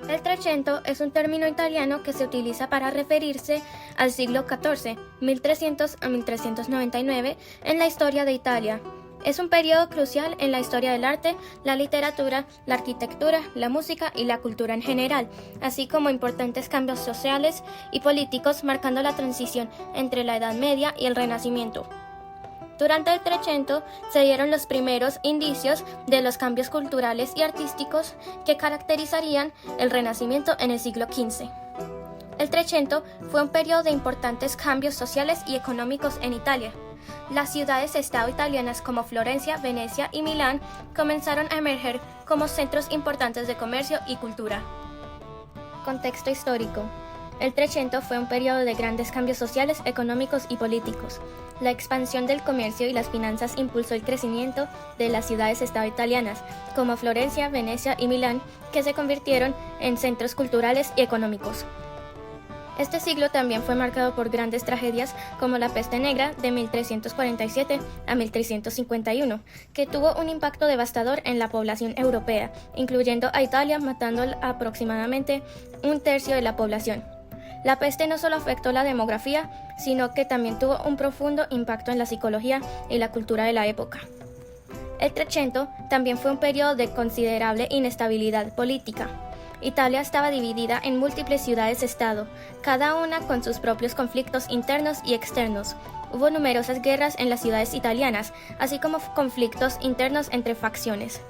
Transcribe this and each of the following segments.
El Trecento es un término italiano que se utiliza para referirse al siglo XIV, 1300 a 1399, en la historia de Italia. Es un periodo crucial en la historia del arte, la literatura, la arquitectura, la música y la cultura en general, así como importantes cambios sociales y políticos marcando la transición entre la Edad Media y el Renacimiento. Durante el Trecento se dieron los primeros indicios de los cambios culturales y artísticos que caracterizarían el Renacimiento en el siglo XV. El Trecento fue un periodo de importantes cambios sociales y económicos en Italia. Las ciudades-estado italianas como Florencia, Venecia y Milán comenzaron a emerger como centros importantes de comercio y cultura. Contexto histórico. El Trecento fue un periodo de grandes cambios sociales, económicos y políticos. La expansión del comercio y las finanzas impulsó el crecimiento de las ciudades-estado italianas, como Florencia, Venecia y Milán, que se convirtieron en centros culturales y económicos. Este siglo también fue marcado por grandes tragedias como la Peste Negra de 1347 a 1351, que tuvo un impacto devastador en la población europea, incluyendo a Italia, matando aproximadamente un tercio de la población. La peste no solo afectó la demografía, sino que también tuvo un profundo impacto en la psicología y la cultura de la época. El Trecento también fue un periodo de considerable inestabilidad política. Italia estaba dividida en múltiples ciudades-estado, cada una con sus propios conflictos internos y externos. Hubo numerosas guerras en las ciudades italianas, así como conflictos internos entre facciones.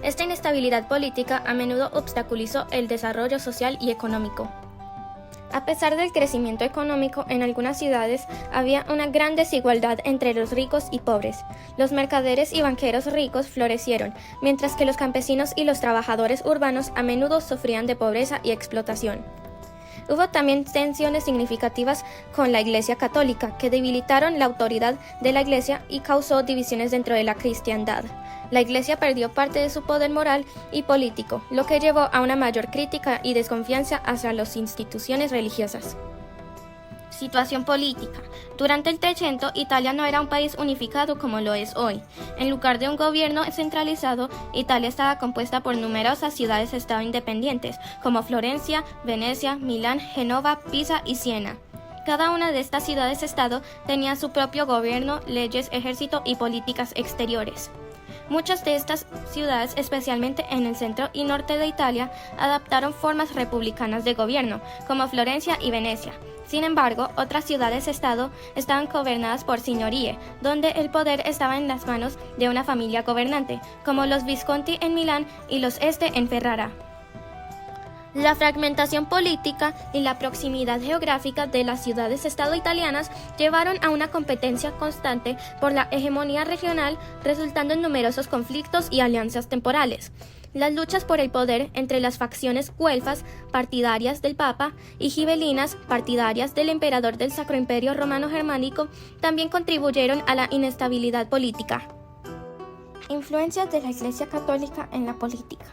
Esta inestabilidad política a menudo obstaculizó el desarrollo social y económico. A pesar del crecimiento económico, en algunas ciudades había una gran desigualdad entre los ricos y pobres. Los mercaderes y banqueros ricos florecieron, mientras que los campesinos y los trabajadores urbanos a menudo sufrían de pobreza y explotación. Hubo también tensiones significativas con la Iglesia católica, que debilitaron la autoridad de la Iglesia y causó divisiones dentro de la cristiandad. La Iglesia perdió parte de su poder moral y político, lo que llevó a una mayor crítica y desconfianza hacia las instituciones religiosas. Situación política. Durante el Trecento, Italia no era un país unificado como lo es hoy. En lugar de un gobierno centralizado, Italia estaba compuesta por numerosas ciudades-estado independientes, como Florencia, Venecia, Milán, Génova, Pisa y Siena. Cada una de estas ciudades-estado tenía su propio gobierno, leyes, ejército y políticas exteriores. Muchas de estas ciudades, especialmente en el centro y norte de Italia, adoptaron formas republicanas de gobierno, como Florencia y Venecia. Sin embargo, otras ciudades-estado estaban gobernadas por signorías, donde el poder estaba en las manos de una familia gobernante, como los Visconti en Milán y los Este en Ferrara. La fragmentación política y la proximidad geográfica de las ciudades-estado italianas llevaron a una competencia constante por la hegemonía regional, resultando en numerosos conflictos y alianzas temporales. Las luchas por el poder entre las facciones güelfas, partidarias del Papa, y gibelinas, partidarias del emperador del Sacro Imperio Romano Germánico, también contribuyeron a la inestabilidad política. Influencias de la Iglesia Católica en la política.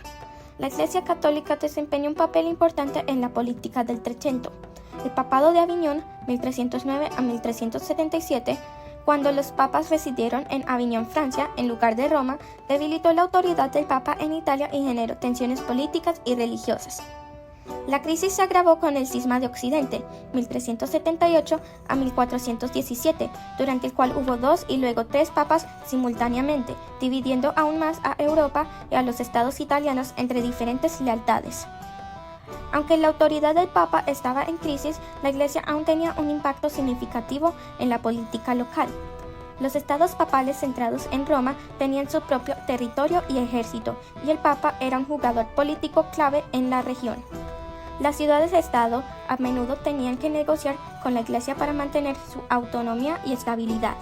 La Iglesia Católica desempeñó un papel importante en la política del Trecento. El Papado de Aviñón, 1309 a 1377, cuando los papas residieron en Aviñón, Francia, en lugar de Roma, debilitó la autoridad del Papa en Italia y generó tensiones políticas y religiosas. La crisis se agravó con el Cisma de Occidente, 1378 a 1417, durante el cual hubo 2 y luego 3 papas simultáneamente, dividiendo aún más a Europa y a los estados italianos entre diferentes lealtades. Aunque la autoridad del Papa estaba en crisis, la Iglesia aún tenía un impacto significativo en la política local. Los estados papales centrados en Roma tenían su propio territorio y ejército, y el Papa era un jugador político clave en la región. Las ciudades-estado a menudo tenían que negociar con la Iglesia para mantener su autonomía y estabilidad.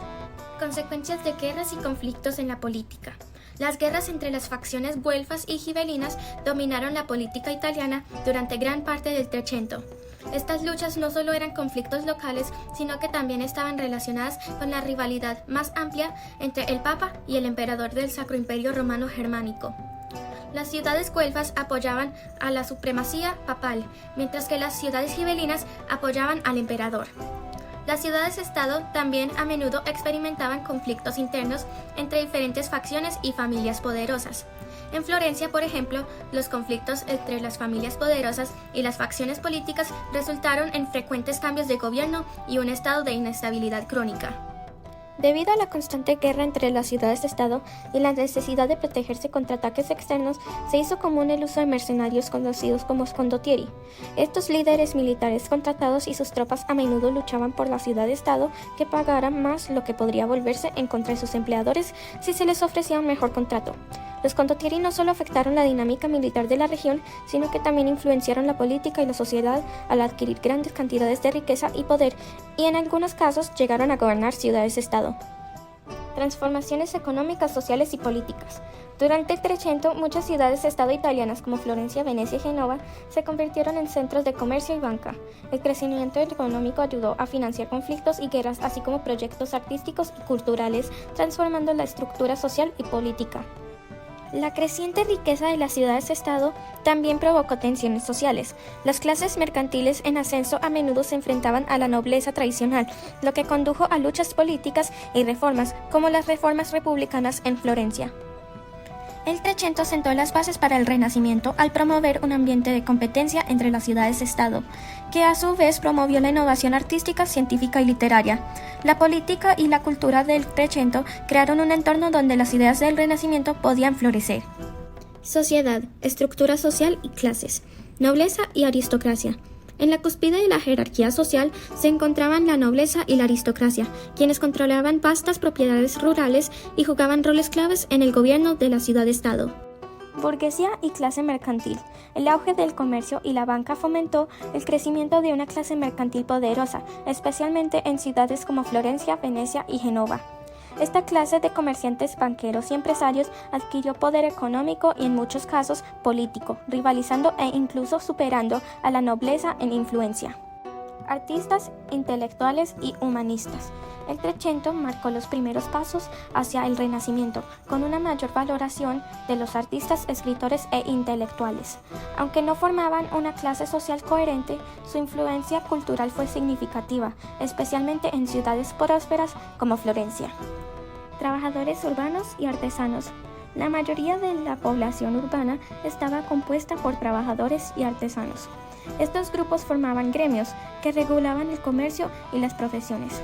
Consecuencias de guerras y conflictos en la política. Las guerras entre las facciones güelfas y gibelinas dominaron la política italiana durante gran parte del Trecento. Estas luchas no solo eran conflictos locales, sino que también estaban relacionadas con la rivalidad más amplia entre el Papa y el emperador del Sacro Imperio Romano Germánico. Las ciudades güelfas apoyaban a la supremacía papal, mientras que las ciudades gibelinas apoyaban al emperador. Las ciudades-estado también a menudo experimentaban conflictos internos entre diferentes facciones y familias poderosas. En Florencia, por ejemplo, los conflictos entre las familias poderosas y las facciones políticas resultaron en frecuentes cambios de gobierno y un estado de inestabilidad crónica. Debido a la constante guerra entre las ciudades-estado y la necesidad de protegerse contra ataques externos, se hizo común el uso de mercenarios conocidos como condottieri. Estos líderes militares contratados y sus tropas a menudo luchaban por la ciudad-estado que pagara más, lo que podría volverse en contra de sus empleadores si se les ofrecía un mejor contrato. Los condottieri no solo afectaron la dinámica militar de la región, sino que también influenciaron la política y la sociedad al adquirir grandes cantidades de riqueza y poder, y en algunos casos llegaron a gobernar ciudades-estado. Transformaciones económicas, sociales y políticas. Durante el Trecento, muchas ciudades-estado italianas como Florencia, Venecia y Génova se convirtieron en centros de comercio y banca. El crecimiento económico ayudó a financiar conflictos y guerras, así como proyectos artísticos y culturales, transformando la estructura social y política. La creciente riqueza de las ciudades-estado también provocó tensiones sociales. Las clases mercantiles en ascenso a menudo se enfrentaban a la nobleza tradicional, lo que condujo a luchas políticas y reformas, como las reformas republicanas en Florencia. El Trecento sentó las bases para el Renacimiento al promover un ambiente de competencia entre las ciudades-estado, que a su vez promovió la innovación artística, científica y literaria. La política y la cultura del Trecento crearon un entorno donde las ideas del Renacimiento podían florecer. Sociedad, estructura social y clases, nobleza y aristocracia. En la cúspide de la jerarquía social se encontraban la nobleza y la aristocracia, quienes controlaban vastas propiedades rurales y jugaban roles claves en el gobierno de la ciudad-estado. Burguesía y clase mercantil. El auge del comercio y la banca fomentó el crecimiento de una clase mercantil poderosa, especialmente en ciudades como Florencia, Venecia y Génova. Esta clase de comerciantes, banqueros y empresarios adquirió poder económico y en muchos casos político, rivalizando e incluso superando a la nobleza en influencia. Artistas, intelectuales y humanistas. El Trecento marcó los primeros pasos hacia el Renacimiento, con una mayor valoración de los artistas, escritores e intelectuales. Aunque no formaban una clase social coherente, su influencia cultural fue significativa, especialmente en ciudades prósperas como Florencia. Trabajadores urbanos y artesanos. La mayoría de la población urbana estaba compuesta por trabajadores y artesanos. Estos grupos formaban gremios que regulaban el comercio y las profesiones.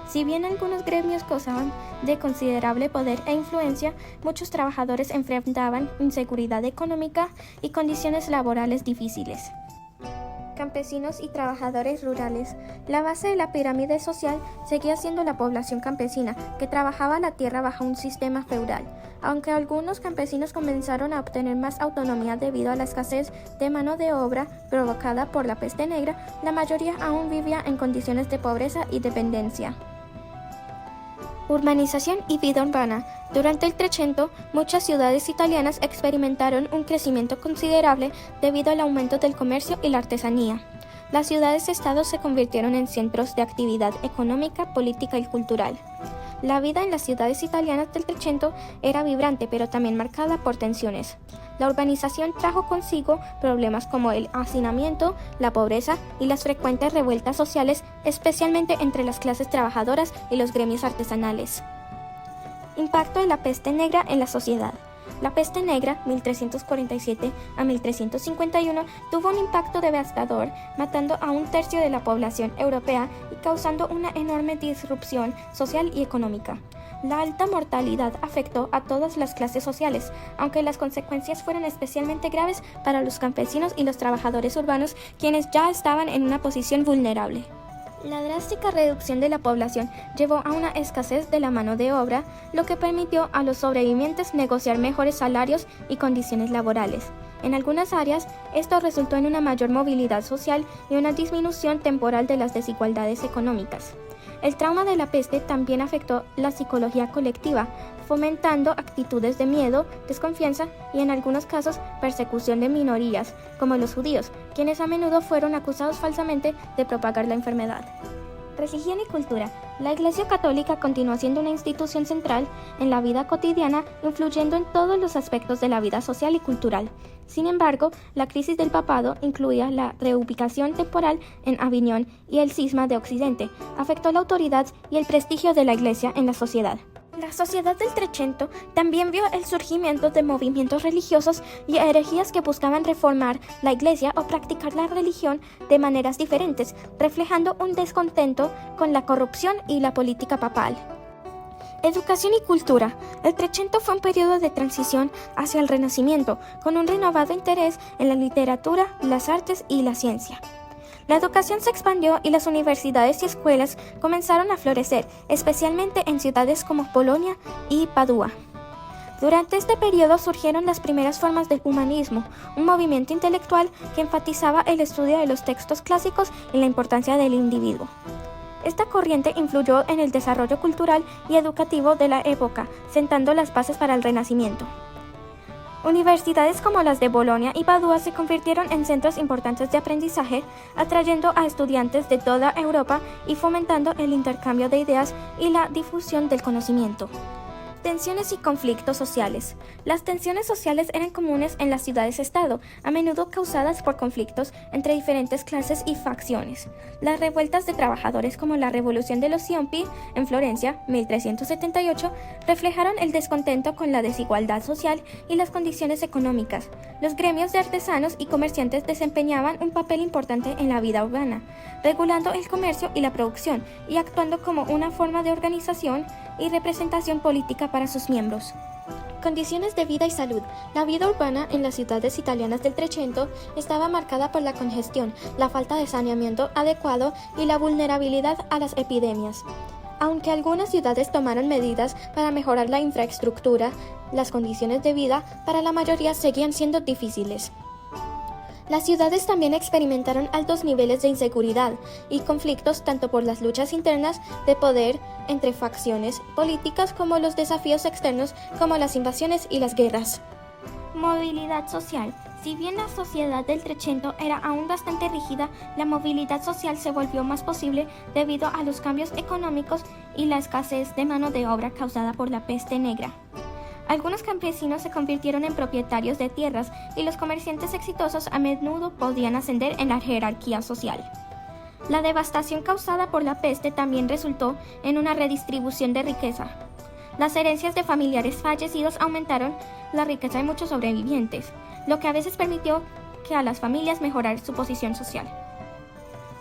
Si bien algunos gremios gozaban de considerable poder e influencia, muchos trabajadores enfrentaban inseguridad económica y condiciones laborales difíciles. Campesinos y trabajadores rurales. La base de la pirámide social seguía siendo la población campesina, que trabajaba la tierra bajo un sistema feudal. Aunque algunos campesinos comenzaron a obtener más autonomía debido a la escasez de mano de obra provocada por la peste negra, la mayoría aún vivía en condiciones de pobreza y dependencia. Urbanización y vida urbana. Durante el Trecento, muchas ciudades italianas experimentaron un crecimiento considerable debido al aumento del comercio y la artesanía. Las ciudades-estado se convirtieron en centros de actividad económica, política y cultural. La vida en las ciudades italianas del Trecento era vibrante, pero también marcada por tensiones. La urbanización trajo consigo problemas como el hacinamiento, la pobreza y las frecuentes revueltas sociales, especialmente entre las clases trabajadoras y los gremios artesanales. Impacto de la peste negra en la sociedad. La peste negra, 1347 a 1351, tuvo un impacto devastador, matando a un tercio de la población europea y causando una enorme disrupción social y económica. La alta mortalidad afectó a todas las clases sociales, aunque las consecuencias fueron especialmente graves para los campesinos y los trabajadores urbanos, quienes ya estaban en una posición vulnerable. La drástica reducción de la población llevó a una escasez de la mano de obra, lo que permitió a los sobrevivientes negociar mejores salarios y condiciones laborales. En algunas áreas, esto resultó en una mayor movilidad social y una disminución temporal de las desigualdades económicas. El trauma de la peste también afectó la psicología colectiva, fomentando actitudes de miedo, desconfianza y en algunos casos persecución de minorías, como los judíos, quienes a menudo fueron acusados falsamente de propagar la enfermedad. Religión y cultura. La Iglesia Católica continuó siendo una institución central en la vida cotidiana, influyendo en todos los aspectos de la vida social y cultural. Sin embargo, la crisis del papado incluía la reubicación temporal en Aviñón y el cisma de Occidente, afectó la autoridad y el prestigio de la Iglesia en la sociedad. La sociedad del Trecento también vio el surgimiento de movimientos religiosos y herejías que buscaban reformar la Iglesia o practicar la religión de maneras diferentes, reflejando un descontento con la corrupción y la política papal. Educación y cultura. El Trecento fue un periodo de transición hacia el Renacimiento, con un renovado interés en la literatura, las artes y la ciencia. La educación se expandió y las universidades y escuelas comenzaron a florecer, especialmente en ciudades como Bolonia y Padua. Durante este periodo surgieron las primeras formas del humanismo, un movimiento intelectual que enfatizaba el estudio de los textos clásicos y la importancia del individuo. Esta corriente influyó en el desarrollo cultural y educativo de la época, sentando las bases para el Renacimiento. Universidades como las de Bolonia y Padua se convirtieron en centros importantes de aprendizaje, atrayendo a estudiantes de toda Europa y fomentando el intercambio de ideas y la difusión del conocimiento. Tensiones y conflictos sociales. Las tensiones sociales eran comunes en las ciudades-estado, a menudo causadas por conflictos entre diferentes clases y facciones. Las revueltas de trabajadores como la Revolución de los Ciompi en Florencia, 1378, reflejaron el descontento con la desigualdad social y las condiciones económicas. Los gremios de artesanos y comerciantes desempeñaban un papel importante en la vida urbana, regulando el comercio y la producción y actuando como una forma de organización y representación política para sus miembros. Condiciones de vida y salud. La vida urbana en las ciudades italianas del Trecento estaba marcada por la congestión, la falta de saneamiento adecuado y la vulnerabilidad a las epidemias. Aunque algunas ciudades tomaron medidas para mejorar la infraestructura, las condiciones de vida para la mayoría seguían siendo difíciles. Las ciudades también experimentaron altos niveles de inseguridad y conflictos tanto por las luchas internas de poder entre facciones políticas como los desafíos externos como las invasiones y las guerras. Movilidad social. Si bien la sociedad del Trecento era aún bastante rígida, la movilidad social se volvió más posible debido a los cambios económicos y la escasez de mano de obra causada por la peste negra. Algunos campesinos se convirtieron en propietarios de tierras y los comerciantes exitosos a menudo podían ascender en la jerarquía social. La devastación causada por la peste también resultó en una redistribución de riqueza. Las herencias de familiares fallecidos aumentaron la riqueza de muchos sobrevivientes, lo que a veces permitió que a las familias mejorar su posición social.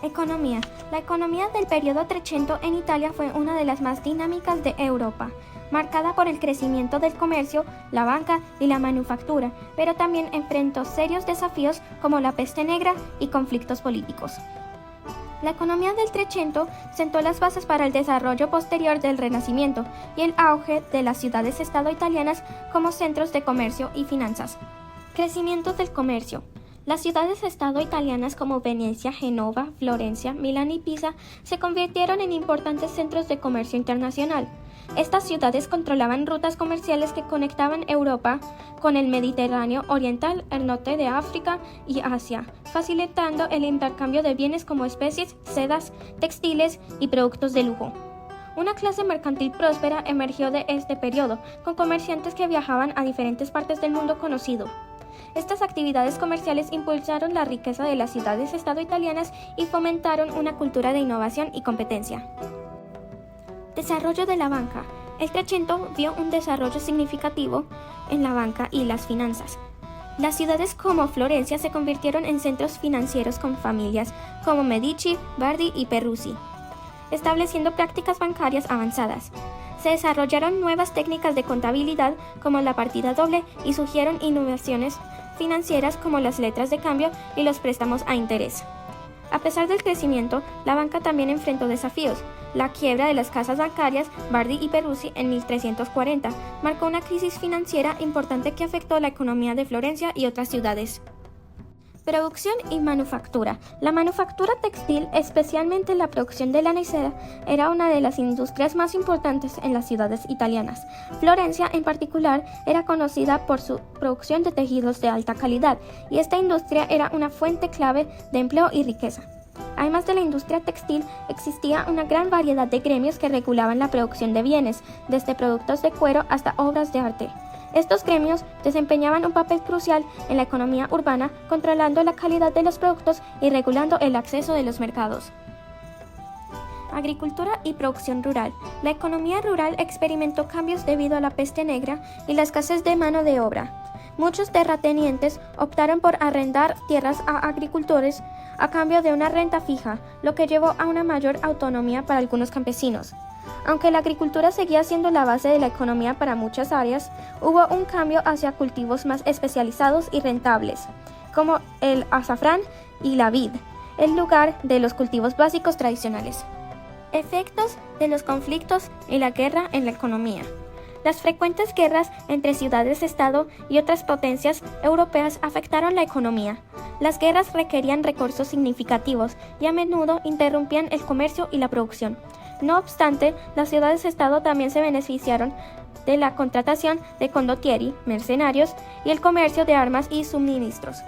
Economía. La economía del periodo Trecento en Italia fue una de las más dinámicas de Europa, marcada por el crecimiento del comercio, la banca y la manufactura, pero también enfrentó serios desafíos como la peste negra y conflictos políticos. La economía del Trecento sentó las bases para el desarrollo posterior del Renacimiento y el auge de las ciudades-estado italianas como centros de comercio y finanzas. Crecimiento del comercio. Las ciudades-estado italianas como Venecia, Génova, Florencia, Milán y Pisa se convirtieron en importantes centros de comercio internacional. Estas ciudades controlaban rutas comerciales que conectaban Europa con el Mediterráneo oriental, el norte de África y Asia, facilitando el intercambio de bienes como especies, sedas, textiles y productos de lujo. Una clase mercantil próspera emergió de este periodo, con comerciantes que viajaban a diferentes partes del mundo conocido. Estas actividades comerciales impulsaron la riqueza de las ciudades-estado italianas y fomentaron una cultura de innovación y competencia. Desarrollo de la banca. El Trecento vio un desarrollo significativo en la banca y las finanzas. Las ciudades como Florencia se convirtieron en centros financieros con familias como Medici, Bardi y Peruzzi, estableciendo prácticas bancarias avanzadas. Se desarrollaron nuevas técnicas de contabilidad como la partida doble y surgieron innovaciones financieras como las letras de cambio y los préstamos a interés. A pesar del crecimiento, la banca también enfrentó desafíos. La quiebra de las casas bancarias Bardi y Peruzzi en 1340 marcó una crisis financiera importante que afectó la economía de Florencia y otras ciudades. Producción y manufactura. La manufactura textil, especialmente la producción de lana y seda, era una de las industrias más importantes en las ciudades italianas. Florencia, en particular, era conocida por su producción de tejidos de alta calidad, y esta industria era una fuente clave de empleo y riqueza. Además de la industria textil, existía una gran variedad de gremios que regulaban la producción de bienes, desde productos de cuero hasta obras de arte. Estos gremios desempeñaban un papel crucial en la economía urbana, controlando la calidad de los productos y regulando el acceso de los mercados. Agricultura y producción rural. La economía rural experimentó cambios debido a la peste negra y la escasez de mano de obra. Muchos terratenientes optaron por arrendar tierras a agricultores a cambio de una renta fija, lo que llevó a una mayor autonomía para algunos campesinos. Aunque la agricultura seguía siendo la base de la economía para muchas áreas, hubo un cambio hacia cultivos más especializados y rentables, como el azafrán y la vid, en lugar de los cultivos básicos tradicionales. Efectos de los conflictos y la guerra en la economía. Las frecuentes guerras entre ciudades-estado y otras potencias europeas afectaron la economía. Las guerras requerían recursos significativos y a menudo interrumpían el comercio y la producción. No obstante, las ciudades-estado también se beneficiaron de la contratación de condottieri, mercenarios, y el comercio de armas y suministros.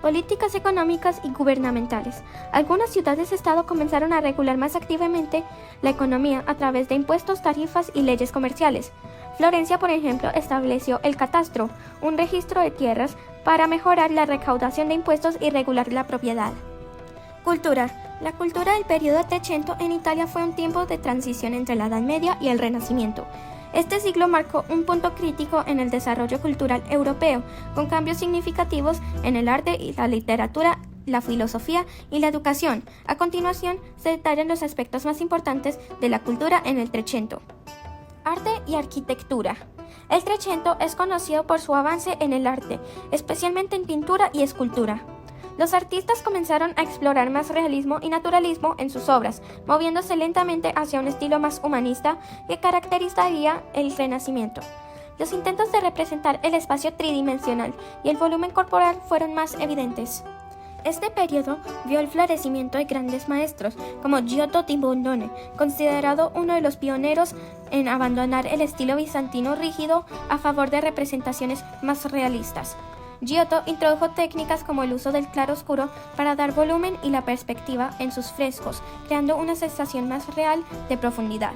Políticas económicas y gubernamentales. Algunas ciudades-estado comenzaron a regular más activamente la economía a través de impuestos, tarifas y leyes comerciales. Florencia, por ejemplo, estableció el catastro, un registro de tierras para mejorar la recaudación de impuestos y regular la propiedad. Cultura. La cultura del periodo Trecento en Italia fue un tiempo de transición entre la Edad Media y el Renacimiento. Este siglo marcó un punto crítico en el desarrollo cultural europeo, con cambios significativos en el arte y la literatura, la filosofía y la educación. A continuación, se detallan los aspectos más importantes de la cultura en el Trecento. Arte y arquitectura. El Trecento es conocido por su avance en el arte, especialmente en pintura y escultura. Los artistas comenzaron a explorar más realismo y naturalismo en sus obras, moviéndose lentamente hacia un estilo más humanista que caracterizaría el Renacimiento. Los intentos de representar el espacio tridimensional y el volumen corporal fueron más evidentes. Este periodo vio el florecimiento de grandes maestros, como Giotto di Bondone, considerado uno de los pioneros en abandonar el estilo bizantino rígido a favor de representaciones más realistas. Giotto introdujo técnicas como el uso del claroscuro para dar volumen y la perspectiva en sus frescos, creando una sensación más real de profundidad.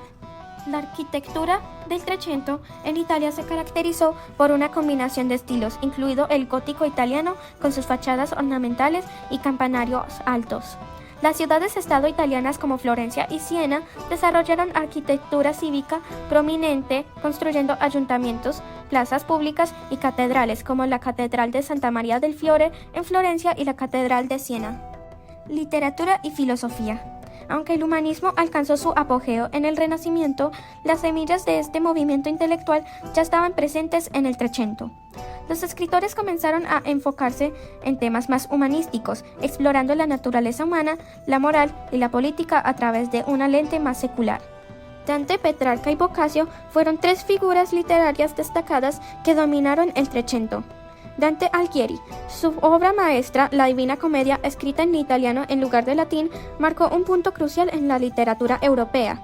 La arquitectura del Trecento en Italia se caracterizó por una combinación de estilos, incluido el gótico italiano con sus fachadas ornamentales y campanarios altos. Las ciudades-estado italianas como Florencia y Siena desarrollaron arquitectura cívica prominente, construyendo ayuntamientos, plazas públicas y catedrales, como la Catedral de Santa María del Fiore en Florencia y la Catedral de Siena. Literatura y filosofía. Aunque el humanismo alcanzó su apogeo en el Renacimiento, las semillas de este movimiento intelectual ya estaban presentes en el Trecento. Los escritores comenzaron a enfocarse en temas más humanísticos, explorando la naturaleza humana, la moral y la política a través de una lente más secular. Dante, Petrarca y Boccaccio fueron tres figuras literarias destacadas que dominaron el Trecento. Dante Alighieri, su obra maestra, La Divina Comedia, escrita en italiano en lugar de latín, marcó un punto crucial en la literatura europea.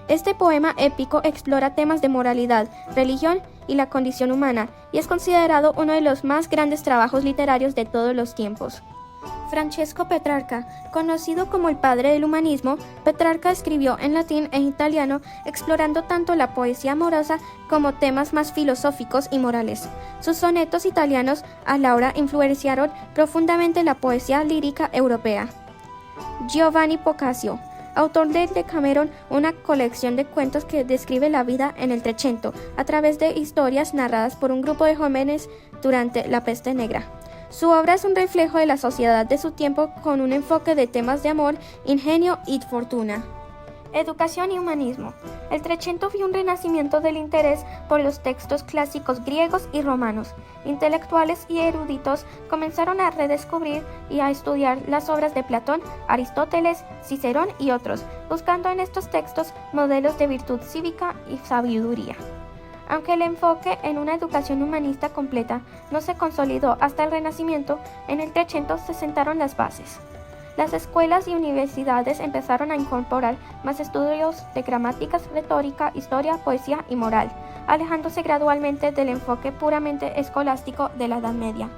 Este poema épico explora temas de moralidad, religión y la condición humana, y es considerado uno de los más grandes trabajos literarios de todos los tiempos. Francesco Petrarca, conocido como el padre del humanismo, Petrarca escribió en latín e italiano, explorando tanto la poesía amorosa como temas más filosóficos y morales. Sus sonetos italianos a Laura influenciaron profundamente la poesía lírica europea. Giovanni Boccaccio, autor de Decameron, una colección de cuentos que describe la vida en el Trecento a través de historias narradas por un grupo de jóvenes durante la peste negra. Su obra es un reflejo de la sociedad de su tiempo con un enfoque de temas de amor, ingenio y fortuna. Educación y humanismo. El Trecento vio un renacimiento del interés por los textos clásicos griegos y romanos. Intelectuales y eruditos comenzaron a redescubrir y a estudiar las obras de Platón, Aristóteles, Cicerón y otros, buscando en estos textos modelos de virtud cívica y sabiduría. Aunque el enfoque en una educación humanista completa no se consolidó hasta el Renacimiento, en el Trecento se sentaron las bases. Las escuelas y universidades empezaron a incorporar más estudios de gramáticas, retórica, historia, poesía y moral, alejándose gradualmente del enfoque puramente escolástico de la Edad Media.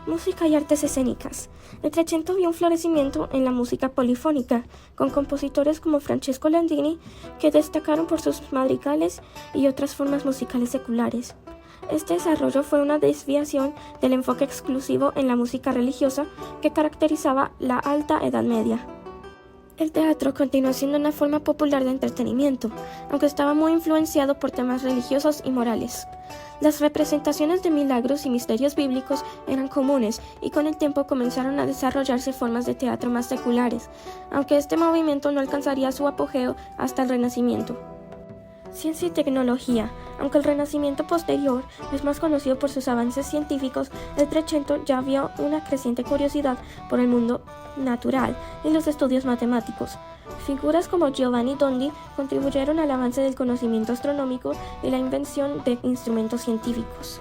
Música y artes escénicas. El Trecento vio un florecimiento en la música polifónica, con compositores como Francesco Landini, que destacaron por sus madrigales y otras formas musicales seculares. Este desarrollo fue una desviación del enfoque exclusivo en la música religiosa que caracterizaba la Alta Edad Media. El teatro continuó siendo una forma popular de entretenimiento, aunque estaba muy influenciado por temas religiosos y morales. Las representaciones de milagros y misterios bíblicos eran comunes y con el tiempo comenzaron a desarrollarse formas de teatro más seculares, aunque este movimiento no alcanzaría su apogeo hasta el Renacimiento. Ciencia y tecnología. Aunque el Renacimiento posterior es más conocido por sus avances científicos, el Trecento ya vio una creciente curiosidad por el mundo natural y los estudios matemáticos. Figuras como Giovanni Dondi contribuyeron al avance del conocimiento astronómico y la invención de instrumentos científicos.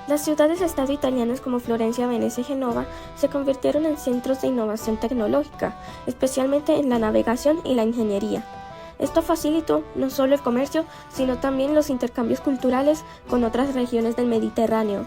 Las ciudades-estado italianas como Florencia, Venecia y Génova se convirtieron en centros de innovación tecnológica, especialmente en la navegación y la ingeniería. Esto facilitó no solo el comercio, sino también los intercambios culturales con otras regiones del Mediterráneo.